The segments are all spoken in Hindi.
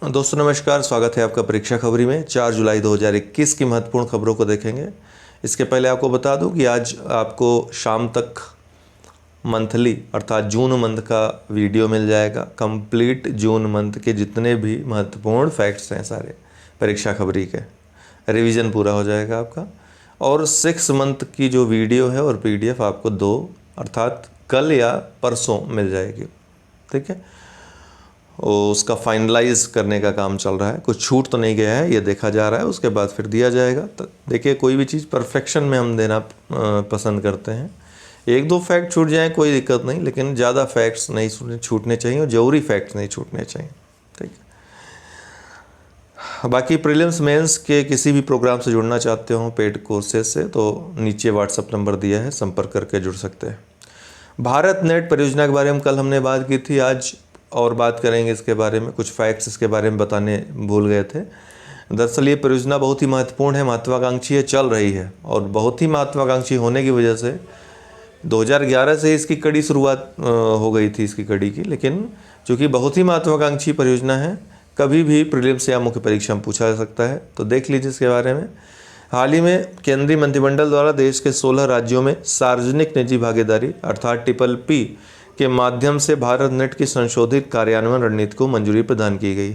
दोस्तों नमस्कार, स्वागत है आपका परीक्षा खबरी में। 4 जुलाई 2021 की महत्वपूर्ण खबरों को देखेंगे। इसके पहले आपको बता दूं कि आज आपको शाम तक मंथली अर्थात जून मंथ का वीडियो मिल जाएगा। कंप्लीट जून मंथ के जितने भी महत्वपूर्ण फैक्ट्स हैं सारे परीक्षा खबरी के रिवीजन पूरा हो जाएगा आपका। और 6 मंथ की जो वीडियो है और PDF आपको 2 अर्थात कल या परसों मिल जाएगी। ठीक है, उसका फाइनलाइज करने का काम चल रहा है। कुछ छूट तो नहीं गया है, ये देखा जा रहा है, उसके बाद फिर दिया जाएगा। तो देखिए, कोई भी चीज़ परफेक्शन में हम देना पसंद करते हैं। 1-2 फैक्ट छूट जाएं कोई दिक्कत नहीं, लेकिन ज़्यादा फैक्ट्स नहीं छूटने चाहिए और ज़रूरी फैक्ट्स नहीं छूटने चाहिए। ठीक है, बाकी प्रीलिम्स मेंस के किसी भी प्रोग्राम से जुड़ना चाहते हो पेड कोर्सेज से, तो नीचे व्हाट्सएप नंबर दिया है, संपर्क करके जुड़ सकते हैं। भारत नेट परियोजना के बारे में कल हमने बात की थी, आज और बात करेंगे इसके बारे में। कुछ फैक्ट्स इसके बारे में बताने भूल गए थे। दरअसल ये परियोजना बहुत ही महत्वपूर्ण है, महत्वाकांक्षी है, चल रही है। और बहुत ही महत्वाकांक्षी होने की वजह से 2011 से इसकी कड़ी शुरुआत हो गई थी इसकी कड़ी की। लेकिन चूँकि बहुत ही महत्वाकांक्षी परियोजना है, कभी भी प्रीलिम्स या मुख्य परीक्षा में पूछा जा सकता है। तो देख लीजिए इसके बारे में। हाल ही में केंद्रीय मंत्रिमंडल द्वारा देश के 16 राज्यों में सार्वजनिक निजी भागीदारी अर्थात PPP के माध्यम से भारत नेट की संशोधित कार्यान्वयन रणनीति को मंजूरी प्रदान की गई।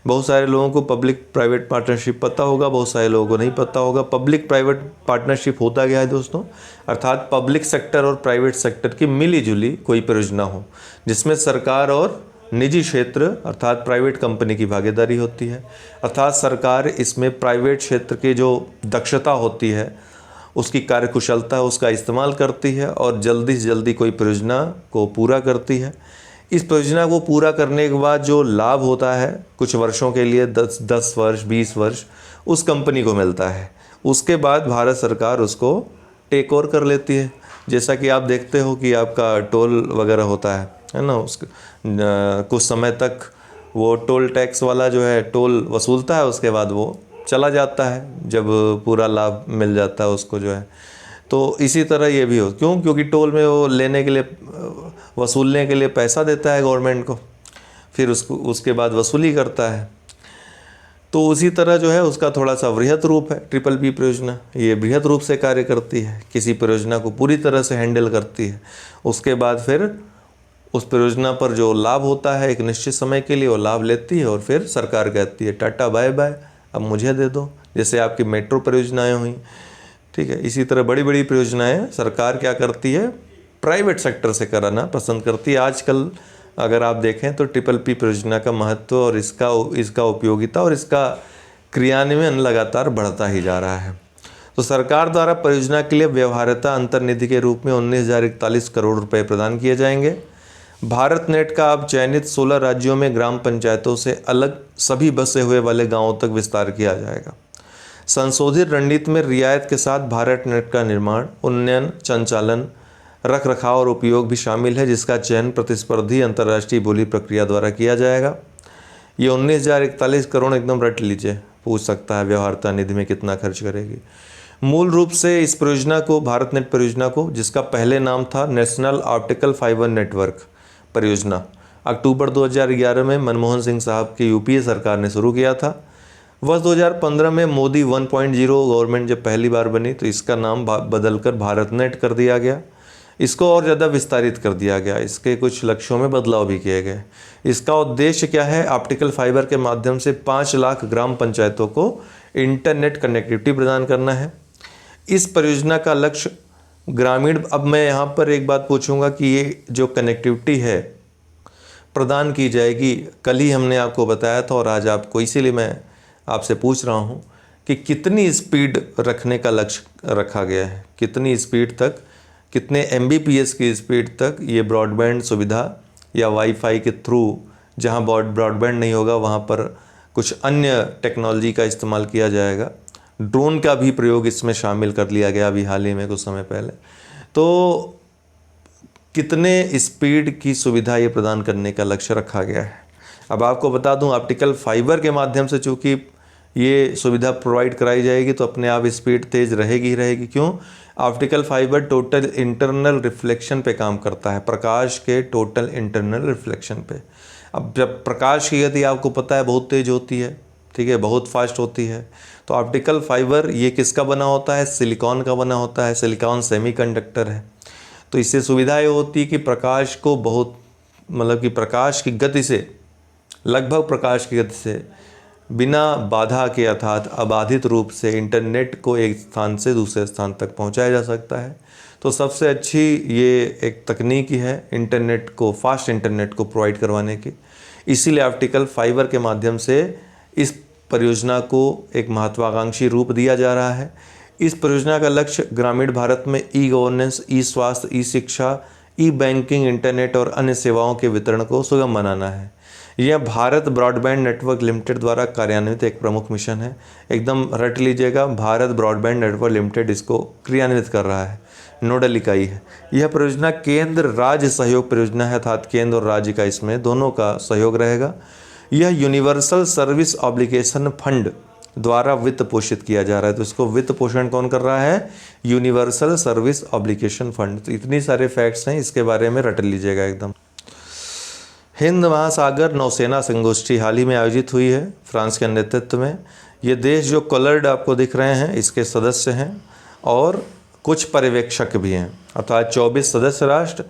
बहुत सारे लोगों को पब्लिक प्राइवेट पार्टनरशिप पता होगा, बहुत सारे लोगों को नहीं पता होगा। पब्लिक प्राइवेट पार्टनरशिप होता क्या है दोस्तों, अर्थात पब्लिक सेक्टर और प्राइवेट सेक्टर की मिली जुली कोई परियोजना हो जिसमें सरकार और निजी क्षेत्र अर्थात प्राइवेट कंपनी की भागीदारी होती है। अर्थात सरकार इसमें प्राइवेट क्षेत्र की जो दक्षता होती है, उसकी कार्यकुशलता, उसका इस्तेमाल करती है और जल्दी से जल्दी कोई परियोजना को पूरा करती है। इस परियोजना को पूरा करने के बाद जो लाभ होता है कुछ वर्षों के लिए 10 वर्ष 20 वर्ष उस कंपनी को मिलता है। उसके बाद भारत सरकार उसको टेक ओवर कर लेती है। जैसा कि आप देखते हो कि आपका टोल वगैरह होता है ना, कुछ समय तक वो टोल टैक्स वाला जो है टोल वसूलता है, उसके बाद वो चला जाता है जब पूरा लाभ मिल जाता है उसको जो है। तो इसी तरह ये भी हो, क्योंकि टोल में वो लेने के लिए वसूलने के लिए पैसा देता है गवर्नमेंट को, फिर उसके बाद वसूली करता है। तो उसी तरह जो है उसका थोड़ा सा वृहद रूप है PPP परियोजना। ये बृहद रूप से कार्य करती है, किसी परियोजना को पूरी तरह से हैंडल करती है। उसके बाद फिर उस परियोजना पर जो लाभ होता है एक निश्चित समय के लिए वो लाभ लेती है और फिर सरकार कहती है टाटा बाय बाय, अब मुझे दे दो। जैसे आपकी मेट्रो परियोजनाएं हुई, ठीक है, इसी तरह बड़ी बड़ी परियोजनाएं सरकार क्या करती है, प्राइवेट सेक्टर से कराना पसंद करती है। आजकल अगर आप देखें तो PPP परियोजना का महत्व और इसका उपयोगिता और इसका क्रियान्वयन लगातार बढ़ता ही जा रहा है। तो सरकार द्वारा परियोजना के लिए व्यवहार्यता अंतर्निधि के रूप में 19,041 करोड़ रुपये प्रदान किए जाएंगे। भारत नेट का अब चयनित 16 राज्यों में ग्राम पंचायतों से अलग सभी बसे हुए वाले गांवों तक विस्तार किया जाएगा। संशोधित रणनीति में रियायत के साथ भारत नेट का निर्माण, उन्नयन, संचालन, रख रखाव और उपयोग भी शामिल है, जिसका चयन प्रतिस्पर्धी अंतर्राष्ट्रीय बोली प्रक्रिया द्वारा किया जाएगा। ये 19,041 करोड़ एकदम रट लीजिए, पूछ सकता है व्यवहार्यता निधि में कितना खर्च करेगी। मूल रूप से इस परियोजना को, भारत नेट परियोजना को, जिसका पहले नाम था नेशनल ऑप्टिकल फाइबर नेटवर्क परियोजना, अक्टूबर 2011 में मनमोहन सिंह साहब की UPA सरकार ने शुरू किया था। वर्ष 2015 में मोदी 1.0 गवर्नमेंट जब पहली बार बनी तो इसका नाम बदलकर भारत नेट कर दिया गया। इसको और ज़्यादा विस्तारित कर दिया गया, इसके कुछ लक्ष्यों में बदलाव भी किए गए। इसका उद्देश्य क्या है, ऑप्टिकल फाइबर के माध्यम से 5 लाख ग्राम पंचायतों को इंटरनेट कनेक्टिविटी प्रदान करना है। इस परियोजना का लक्ष्य ग्रामीण, अब मैं यहाँ पर एक बात पूछूंगा कि ये जो कनेक्टिविटी है प्रदान की जाएगी, कल ही हमने आपको बताया था और आज आपको, इसीलिए मैं आपसे पूछ रहा हूँ कि कितनी स्पीड रखने का लक्ष्य रखा गया है, कितनी स्पीड तक, कितने MBPS की स्पीड तक ये ब्रॉडबैंड सुविधा या वाईफाई के थ्रू, जहाँ ब्रॉडबैंड नहीं होगा वहाँ पर कुछ अन्य टेक्नोलॉजी का इस्तेमाल किया जाएगा। ड्रोन का भी प्रयोग इसमें शामिल कर लिया गया अभी हाल ही में कुछ समय पहले। तो कितने स्पीड की सुविधा ये प्रदान करने का लक्ष्य रखा गया है। अब आपको बता दूं, ऑप्टिकल फाइबर के माध्यम से चूँकि ये सुविधा प्रोवाइड कराई जाएगी तो अपने आप स्पीड तेज़ रहेगी ही रहेगी। क्यों, optical fibre total internal reflection पे काम करता है, प्रकाश के टोटल इंटरनल रिफ्लेक्शन पे। अब जब प्रकाश की गति आपको पता है बहुत तेज़ होती है, ठीक है, बहुत फास्ट होती है। तो ऑप्टिकल फाइबर ये किसका बना होता है? सिलिकॉन का बना होता है। सिलिकॉन सेमीकंडक्टर है। तो इससे सुविधा ये होती है कि प्रकाश को बहुत मतलब कि प्रकाश की गति से, लगभग प्रकाश की गति से, बिना बाधा के अर्थात अबाधित रूप से इंटरनेट को एक स्थान से दूसरे स्थान तक पहुंचाया जा सकता है। तो सबसे अच्छी ये एक तकनीकी है इंटरनेट को, फास्ट इंटरनेट को प्रोवाइड करवाने की। इसीलिए ऑप्टिकल फाइबर के माध्यम से इस परियोजना को एक महत्वाकांक्षी रूप दिया जा रहा है। इस परियोजना का लक्ष्य ग्रामीण भारत में ई गवर्नेंस, ई स्वास्थ्य, ई शिक्षा, ई बैंकिंग, इंटरनेट और अन्य सेवाओं के वितरण को सुगम बनाना है। यह भारत ब्रॉडबैंड नेटवर्क लिमिटेड द्वारा कार्यान्वित एक प्रमुख मिशन है। एकदम रट लीजिएगा, भारत ब्रॉडबैंड नेटवर्क लिमिटेड इसको क्रियान्वित कर रहा है, नोडल इकाई है। यह परियोजना केंद्र राज्य सहयोग परियोजना है, अर्थात केंद्र और राज्य का इसमें दोनों का सहयोग रहेगा। यह यूनिवर्सल सर्विस ऑब्लिगेशन फंड द्वारा वित्त पोषित किया जा रहा है। तो इसको वित्त पोषण कौन कर रहा है? Universal service obligation fund. तो इतनी सारे फैक्ट्स हैं, इसके बारे में रट लीजिएगा एकदम। हिंद महासागर नौसेना संगोष्ठी हाल ही में आयोजित हुई है फ्रांस के नेतृत्व में। ये देश जो कलर्ड आपको दिख रहे हैं इसके सदस्य हैं और कुछ पर्यवेक्षक भी हैं, अर्थात 24 सदस्य राष्ट्र,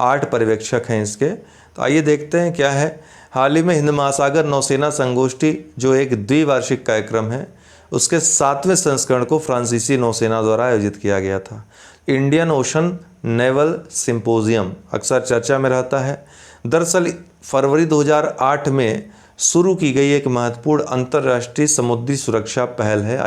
8 पर्यवेक्षक हैं इसके। तो आइए देखते हैं क्या है। हाल ही में हिंद महासागर नौसेना संगोष्ठी जो एक द्विवार्षिक कार्यक्रम है, उसके 7वें संस्करण को फ्रांसीसी नौसेना द्वारा आयोजित किया गया था। इंडियन ओशन नेवल सिंपोजियम अक्सर चर्चा में रहता है। दरअसल फरवरी 2008 में शुरू की गई एक महत्वपूर्ण अंतर्राष्ट्रीय समुद्री सुरक्षा पहल है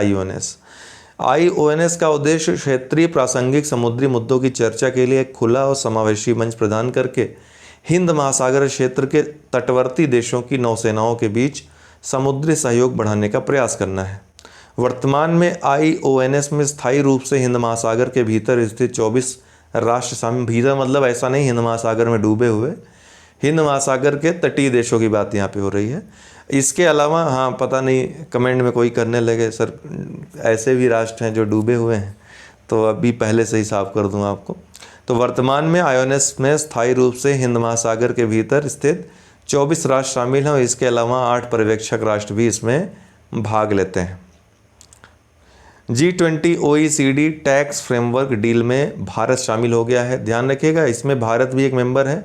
IONS का उद्देश्य क्षेत्रीय प्रासंगिक समुद्री मुद्दों की चर्चा के लिए एक खुला और समावेशी मंच प्रदान करके हिंद महासागर क्षेत्र के तटवर्ती देशों की नौसेनाओं के बीच समुद्री सहयोग बढ़ाने का प्रयास करना है। वर्तमान में IONS में स्थायी रूप से हिंद महासागर के भीतर स्थित 24 राष्ट्र शामिल। भीतर मतलब ऐसा नहीं हिंद महासागर में डूबे हुए, हिंद महासागर के तटीय देशों की बात यहाँ पे हो रही है। इसके अलावा हाँ, पता नहीं कमेंट में कोई करने लगे सर ऐसे भी राष्ट्र हैं जो डूबे हुए हैं, तो अभी पहले से ही साफ कर दूँ आपको। तो वर्तमान में IONS में स्थायी रूप से हिंद महासागर के भीतर स्थित 24 राष्ट्र शामिल हैं और इसके अलावा 8 पर्यवेक्षक राष्ट्र भी इसमें भाग लेते हैं। G20 OECD tax framework deal में भारत शामिल हो गया है। ध्यान रखिएगा इसमें भारत भी एक मेंबर है,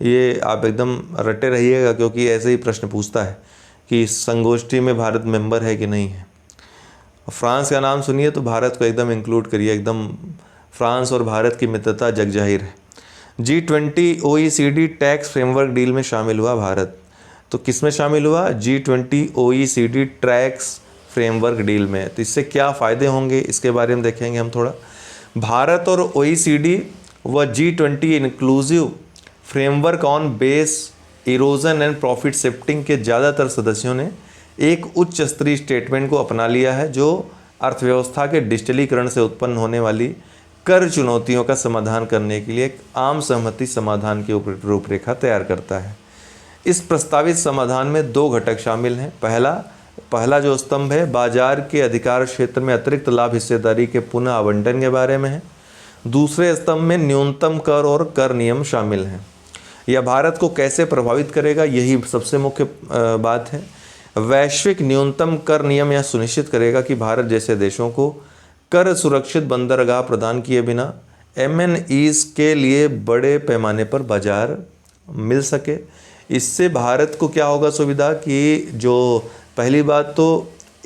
ये आप एकदम रटे रहिएगा क्योंकि ऐसे ही प्रश्न पूछता है कि इस संगोष्ठी में भारत मेंबर है कि नहीं है। फ्रांस का नाम सुनिए तो भारत को एकदम इंक्लूड करिए, एकदम फ्रांस और भारत की मित्रता जग जाहिर है। G20 OECD tax framework deal में शामिल हुआ भारत। तो किस में शामिल हुआ? G20 OECD tax framework deal में। तो इससे क्या फ़ायदे होंगे इसके बारे में देखेंगे हम थोड़ा। भारत और OECD व G20 inclusive framework on base erosion and profit shifting के ज़्यादातर सदस्यों ने एक उच्च स्तरीय स्टेटमेंट को अपना लिया है जो अर्थव्यवस्था के डिजिटलीकरण से उत्पन्न होने वाली कर चुनौतियों का समाधान करने के लिए एक आम सहमति समाधान की रूपरेखा तैयार करता है। इस प्रस्तावित समाधान में 2 घटक शामिल हैं। पहला जो स्तंभ है बाजार के अधिकार क्षेत्र में अतिरिक्त लाभ हिस्सेदारी के पुनः आवंटन के बारे में है। दूसरे स्तंभ में न्यूनतम कर और कर नियम शामिल हैं। यह भारत को कैसे प्रभावित करेगा, यही सबसे मुख्य बात है। वैश्विक न्यूनतम कर नियम यह सुनिश्चित करेगा कि भारत जैसे देशों को कर सुरक्षित बंदरगाह प्रदान किए बिना MNEs के लिए बड़े पैमाने पर बाजार मिल सके। इससे भारत को क्या होगा सुविधा कि जो पहली बात तो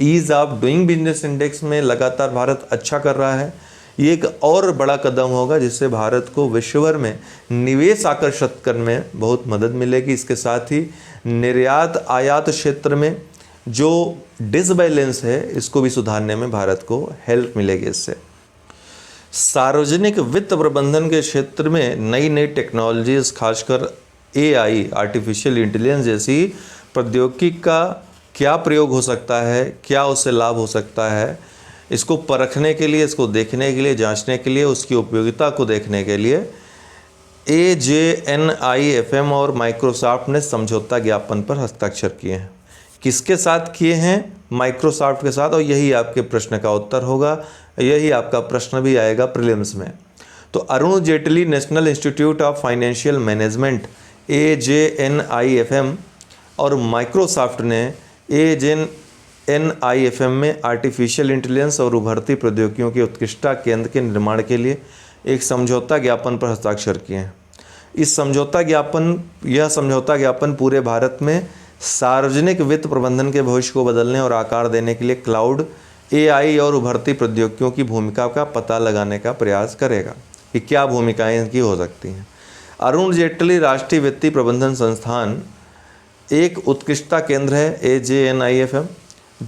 ease of doing business index में लगातार भारत अच्छा कर रहा है, ये एक और बड़ा कदम होगा जिससे भारत को विश्व भर में निवेश आकर्षित करने में बहुत मदद मिलेगी। इसके साथ ही निर्यात आयात क्षेत्र में जो डिसबैलेंस है इसको भी सुधारने में भारत को हेल्प मिलेगी। इससे सार्वजनिक वित्त प्रबंधन के क्षेत्र में नई नई टेक्नोलॉजीज खासकर AI आर्टिफिशियल इंटेलिजेंस जैसी प्रौद्योगिकी का क्या प्रयोग हो सकता है, क्या उससे लाभ हो सकता है, इसको परखने के लिए, इसको देखने के लिए, जांचने के लिए, उसकी उपयोगिता को देखने के लिए AJNIFM और माइक्रोसॉफ्ट ने समझौता ज्ञापन पर हस्ताक्षर किए हैं। किसके साथ किए हैं? माइक्रोसॉफ्ट के साथ। और यही आपके प्रश्न का उत्तर होगा, यही आपका प्रश्न भी आएगा प्रीलिम्स में। तो Arun Jaitley national institute of financial management AJNIFM और माइक्रोसॉफ्ट ने AGEN-NIFM में आर्टिफिशियल इंटेलिजेंस और उभरती प्रौद्योगिकियों के उत्कृष्टता केंद्र के निर्माण के लिए एक समझौता ज्ञापन पर हस्ताक्षर किए हैं। यह समझौता ज्ञापन पूरे भारत में सार्वजनिक वित्त प्रबंधन के भविष्य को बदलने और आकार देने के लिए क्लाउड, AI और उभरती प्रौद्योगिकियों की भूमिका का पता लगाने का प्रयास करेगा कि क्या भूमिकाएं इनकी हो सकती हैं। अरुण जेटली राष्ट्रीय वित्तीय प्रबंधन संस्थान एक उत्कृष्टता केंद्र है, AGEN-NIFM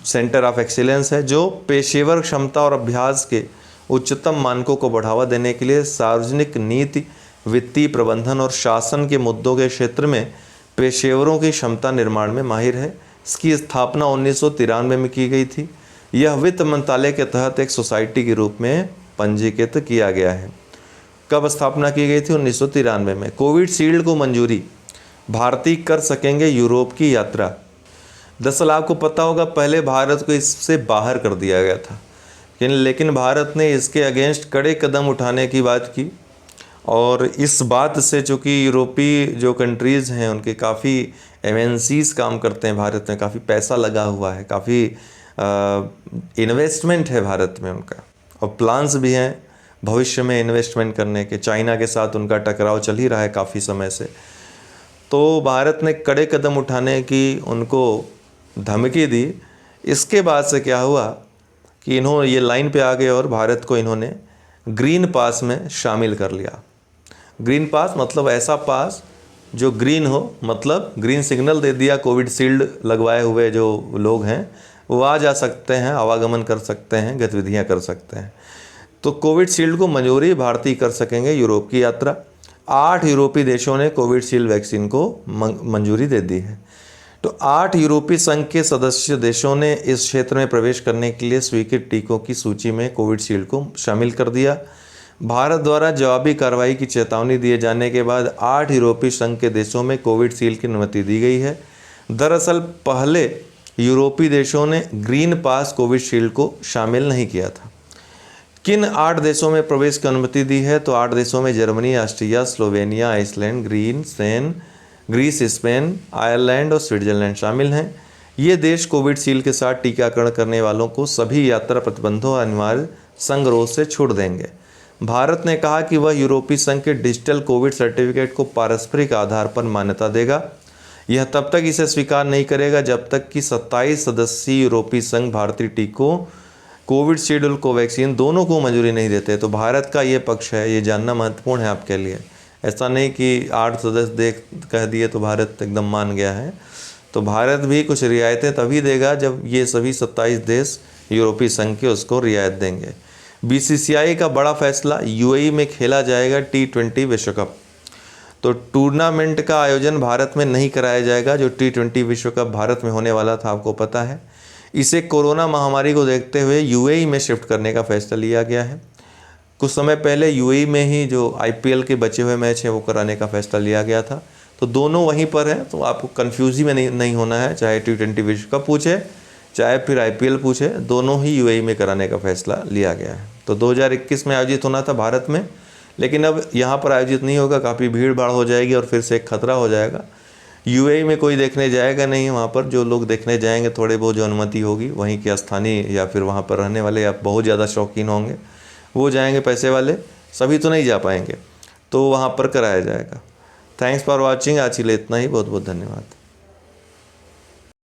सेंटर ऑफ एक्सीलेंस है, जो पेशेवर क्षमता और अभ्यास के उच्चतम मानकों को बढ़ावा देने के लिए सार्वजनिक नीति, वित्तीय प्रबंधन और शासन के मुद्दों के क्षेत्र में पेशेवरों की क्षमता निर्माण में माहिर है। इसकी स्थापना 1993 में की गई थी। यह वित्त मंत्रालय के तहत एक सोसाइटी के रूप में पंजीकृत किया गया है। कब स्थापना की गई थी? 1993 में। कोविशील्ड को मंजूरी, भारतीय कर सकेंगे यूरोप की यात्रा। दरअसल आपको पता होगा पहले भारत को इससे बाहर कर दिया गया था, लेकिन भारत ने इसके अगेंस्ट कड़े कदम उठाने की बात की और इस बात से चूँकि यूरोपीय जो कंट्रीज़ हैं उनके काफ़ी MNCs काम करते हैं भारत में, काफ़ी पैसा लगा हुआ है, काफ़ी इन्वेस्टमेंट है भारत में उनका, और प्लान्स भी हैं भविष्य में इन्वेस्टमेंट करने के। चाइना के साथ उनका टकराव चल ही रहा है काफ़ी समय से। तो भारत ने कड़े कदम उठाने की उनको धमकी दी। इसके बाद से क्या हुआ कि इन्होंने ये लाइन पे आ गए और भारत को इन्होंने ग्रीन पास में शामिल कर लिया। ग्रीन पास मतलब ऐसा पास जो ग्रीन हो, मतलब ग्रीन सिग्नल दे दिया। कोविशील्ड लगवाए हुए जो लोग हैं वो आ जा सकते हैं, आवागमन कर सकते हैं, गतिविधियां कर सकते हैं। तो कोविशील्ड को मंजूरी, भारतीय कर सकेंगे यूरोप की यात्रा। 8 यूरोपीय देशों ने कोविशील्ड वैक्सीन को मंजूरी दे दी है। तो 8 यूरोपीय संघ के सदस्य देशों ने इस क्षेत्र में प्रवेश करने के लिए स्वीकृत टीकों की सूची में कोविशील्ड को शामिल कर दिया। भारत द्वारा जवाबी कार्रवाई की चेतावनी दिए जाने के बाद 8 यूरोपीय संघ के देशों में कोविशील्ड की अनुमति दी गई है। दरअसल पहले यूरोपीय देशों ने ग्रीन पास कोविशील्ड को शामिल नहीं किया था। किन 8 देशों में प्रवेश की अनुमति दी है? तो 8 देशों में Germany, Austria, Slovenia, Iceland, Greece, Spain, Ireland और स्विट्जरलैंड शामिल हैं। ये देश कोविशील्ड के साथ टीकाकरण करने वालों को सभी यात्रा प्रतिबंधों और अनिवार्य संगरोध से छूट देंगे। भारत ने कहा कि वह यूरोपीय संघ के डिजिटल कोविड सर्टिफिकेट को पारस्परिक आधार पर मान्यता देगा। यह तब तक इसे स्वीकार नहीं करेगा जब तक कि 27 सदस्यीय यूरोपीय संघ भारतीय टीकों, कोविशील्ड और कोवैक्सीन दोनों को मंजूरी नहीं देते। तो भारत का ये पक्ष है, ये जानना महत्वपूर्ण है आपके लिए। ऐसा नहीं कि 8 सदस्य कह दिए तो भारत एकदम मान गया है। तो भारत भी कुछ रियायतें तभी देगा जब ये सभी 27 देश यूरोपीय संघ के उसको रियायत देंगे। BCCI का बड़ा फैसला, UAE में खेला जाएगा T20 विश्व कप। तो टूर्नामेंट का आयोजन भारत में नहीं कराया जाएगा। जो T20 विश्व कप भारत में होने वाला था आपको पता है, इसे कोरोना महामारी को देखते हुए UAE में शिफ्ट करने का फैसला लिया गया है। कुछ समय पहले UAE में ही जो IPL के बचे हुए मैच हैं वो कराने का फैसला लिया गया था। तो दोनों वहीं पर हैं, तो आपको कन्फ्यूज ही में नहीं होना है। चाहे T20 विश्व कप पूछे, चाहे फिर IPL पूछे, दोनों ही UAE में कराने का फैसला लिया गया है। तो 2021 में आयोजित होना था भारत में, लेकिन अब यहाँ पर आयोजित नहीं होगा। काफ़ी भीड़ भाड़ हो जाएगी और फिर से एक खतरा हो जाएगा। UAE में कोई देखने जाएगा नहीं। वहाँ पर जो लोग देखने जाएंगे, थोड़े बहुत जो अनुमति होगी वहीं के स्थानीय या फिर वहाँ पर रहने वाले या बहुत ज़्यादा शौकीन होंगे वो जाएंगे, पैसे वाले। सभी तो नहीं जा पाएंगे, तो वहाँ पर कराया जाएगा। Thanks for watching. आज के लिए इतना ही। बहुत बहुत धन्यवाद।